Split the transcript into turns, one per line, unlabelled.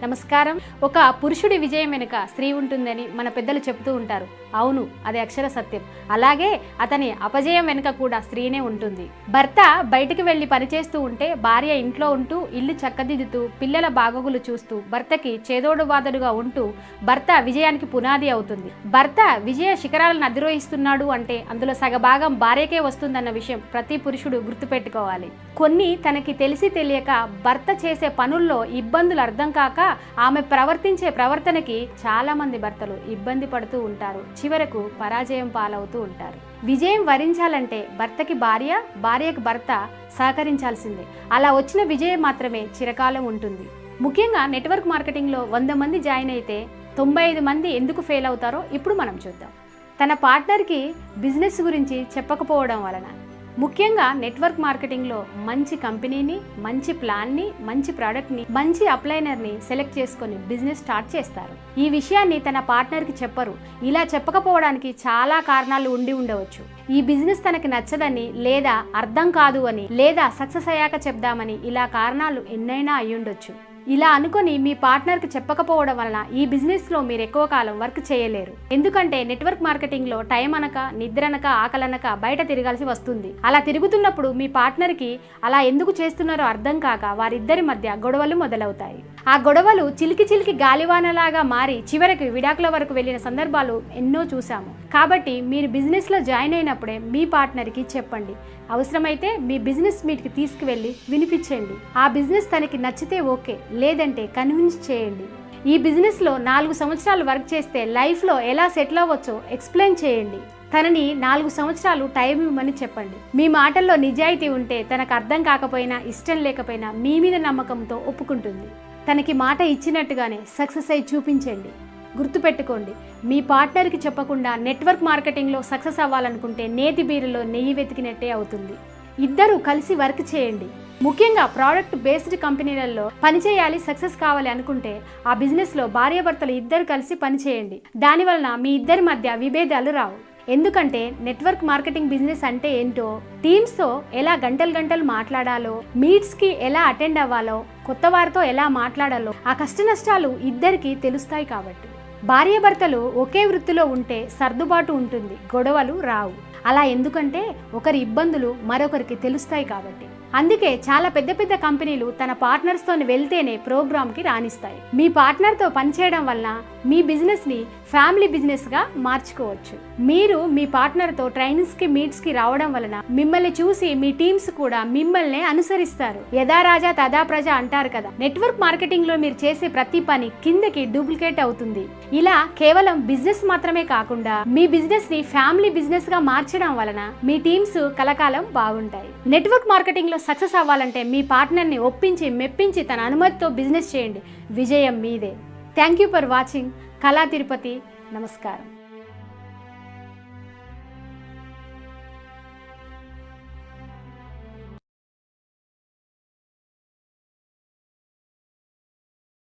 నమస్కారం. ఒక పురుషుడి విజయం వెనుక స్త్రీ ఉంటుందని మన పెద్దలు చెప్తూ ఉంటారు. అవును, అది అక్షర సత్యం. అలాగే అతని అపజయం వెనుక కూడా స్త్రీనే ఉంటుంది. భర్త బయటికి వెళ్లి పనిచేస్తూ ఉంటే భార్య ఇంట్లో ఉంటూ ఇల్లు చక్కదిద్దుతూ పిల్లల బాగోగులు చూస్తూ భర్తకి చేదోడు వాదడుగా ఉంటూ భర్త విజయానికి పునాది అవుతుంది. భర్త విజయ శిఖరాలను అధిరోహిస్తున్నాడు అంటే అందులో సగభాగం భార్యకే వస్తుందన్న విషయం ప్రతి పురుషుడు గుర్తుపెట్టుకోవాలి. కొన్ని తనకి తెలిసి తెలియక భర్త చేసే పనుల్లో ఇబ్బందులు అర్థం కాక ఆమె ప్రవర్తించే ప్రవర్తనకి చాలా మంది భర్తలు ఇబ్బంది పడుతూ ఉంటారు. చివరకు పరాజయం పాలవుతూ ఉంటారు. విజయం వరించాలంటే భర్తకి భార్య, భార్యకు భర్త సహకరించాల్సిందే. అలా వచ్చిన విజయం మాత్రమే చిరకాలం ఉంటుంది. ముఖ్యంగా నెట్వర్క్ మార్కెటింగ్లో 100 మంది జాయిన్ అయితే 95 మంది ఎందుకు ఫెయిల్ అవుతారో ఇప్పుడు మనం చూద్దాం. తన పార్ట్నర్కి బిజినెస్ గురించి చెప్పకపోవడం వలన. ముఖ్యంగా నెట్వర్క్ మార్కెటింగ్లో మంచి కంపెనీని, మంచి ప్లాన్ని, మంచి ప్రోడక్ట్ని, మంచి అప్లైనర్ని సెలెక్ట్ చేసుకొని బిజినెస్ స్టార్ట్ చేస్తారు. ఈ విషయాన్ని తన పార్ట్నర్కి చెప్పరు. ఇలా చెప్పకపోవడానికి చాలా కారణాలు ఉండి ఉండవచ్చు. ఈ బిజినెస్ తనకి నచ్చదని, లేదా అర్థం కాదు అని, లేదా సక్సెస్ అయ్యాక చెప్దామని, ఇలా కారణాలు ఎన్నైనా అయ్యుండొచ్చు. ఇలా అనుకొని మీ పార్ట్నర్కి చెప్పకపోవడం వలన ఈ బిజినెస్లో మీరు ఎక్కువ కాలం వర్క్ చేయలేరు. ఎందుకంటే నెట్వర్క్ మార్కెటింగ్లో టైం అనక, నిద్రనక, ఆకలనక బయట తిరగాల్సి వస్తుంది. అలా తిరుగుతున్నప్పుడు మీ పార్ట్నర్కి అలా ఎందుకు చేస్తున్నారో అర్థం కాక వారిద్దరి మధ్య గొడవలు మొదలవుతాయి. ఆ గొడవలు చిలికి చిలికి గాలివానలాగా మారి చివరికి విడాకుల వరకు వెళ్ళిన సందర్భాలు ఎన్నో చూసాము. కాబట్టి మీరు బిజినెస్లో జాయిన్ అయినప్పుడే మీ పార్ట్నర్కి చెప్పండి. అవసరమైతే మీ బిజినెస్ మీట్కి తీసుకువెళ్ళి వినిపించండి. ఆ బిజినెస్ తనకి నచ్చితే ఓకే, లేదంటే కన్విన్స్ చేయండి. ఈ బిజినెస్లో 4 సంవత్సరాలు వర్క్ చేస్తే లైఫ్లో ఎలా సెటిల్ అవ్వచ్చో ఎక్స్ప్లెయిన్ చేయండి. తనని 4 సంవత్సరాలు టైం ఇవ్వమని చెప్పండి. మీ మాటల్లో నిజాయితీ ఉంటే తనకు అర్థం కాకపోయినా, ఇష్టం లేకపోయినా మీ మీద నమ్మకంతో ఒప్పుకుంటుంది. తనకి మాట ఇచ్చినట్టుగానే సక్సెస్ అయి చూపించండి. గుర్తుపెట్టుకోండి, మీ పార్ట్నర్కి చెప్పకుండా నెట్వర్క్ మార్కెటింగ్లో సక్సెస్ అవ్వాలనుకుంటే నేతి బీరులో నెయ్యి వెతికినట్టే అవుతుంది. ఇద్దరు కలిసి వర్క్ చేయండి. ముఖ్యంగా ప్రోడక్ట్ బేస్డ్ కంపెనీలలో పనిచేయాలి, సక్సెస్ కావాలి అనుకుంటే ఆ బిజినెస్లో భార్యాభర్తలు ఇద్దరు కలిసి పనిచేయండి. దానివలన మీ ఇద్దరి మధ్య విభేదాలు రావు. ఎందుకంటే నెట్వర్క్ మార్కెటింగ్ బిజినెస్ అంటే ఏంటో, టీమ్స్తో ఎలా గంటలు మాట్లాడాలో, మీట్స్కి ఎలా అటెండ్ అవ్వాలో, కొత్త వారితో ఎలా మాట్లాడాలో ఆ కష్ట నష్టాలు ఇద్దరికి తెలుస్తాయి. కాబట్టి భార్యాభర్తలు ఒకే వృత్తిలో ఉంటే సర్దుబాటు ఉంటుంది, గొడవలు రావు. అలా ఎందుకంటే ఒకరి ఇబ్బందులు మరొకరికి తెలుస్తాయి కాబట్టి. అందుకే చాలా పెద్ద పెద్ద కంపెనీలు తన పార్ట్నర్స్తో వెళ్తేనే ప్రోగ్రామ్కి రాణిస్తాయి. మీ పార్ట్నర్తో పనిచేయడం వల్ల మీ బిజినెస్ని ఫ్యామిలీ బిజినెస్గా మార్చుకోవచ్చు. మీరు మీ పార్ట్నర్తో ట్రైనింగ్స్కి, మీట్స్కి రావడం వలన మిమ్మల్ని చూసి మీ టీమ్స్ కూడా మిమ్మల్ని అనుసరిస్తారు. యథా రాజా తదా ప్రజ అంటారు కదా. నెట్వర్క్ మార్కెటింగ్లో మీరు చేసే ప్రతి పని కిందకి డూప్లికేట్ అవుతుంది. ఇలా కేవలం బిజినెస్ మాత్రమే కాకుండా మీ బిజినెస్ని ఫ్యామిలీ బిజినెస్గా మార్చడం వలన మీ టీమ్స్ కలకాలం బాగుంటాయి. నెట్వర్క్ మార్కెటింగ్లో సక్సెస్ అవ్వాలంటే మీ పార్ట్నర్ని ఒప్పించి, మెప్పించి తన అనుమతితో బిజినెస్ చేయండి. విజయం మీదే. థ్యాంక్ యూ ఫర్ వాచింగ్ కళా తిరుపతి. నమస్కారం.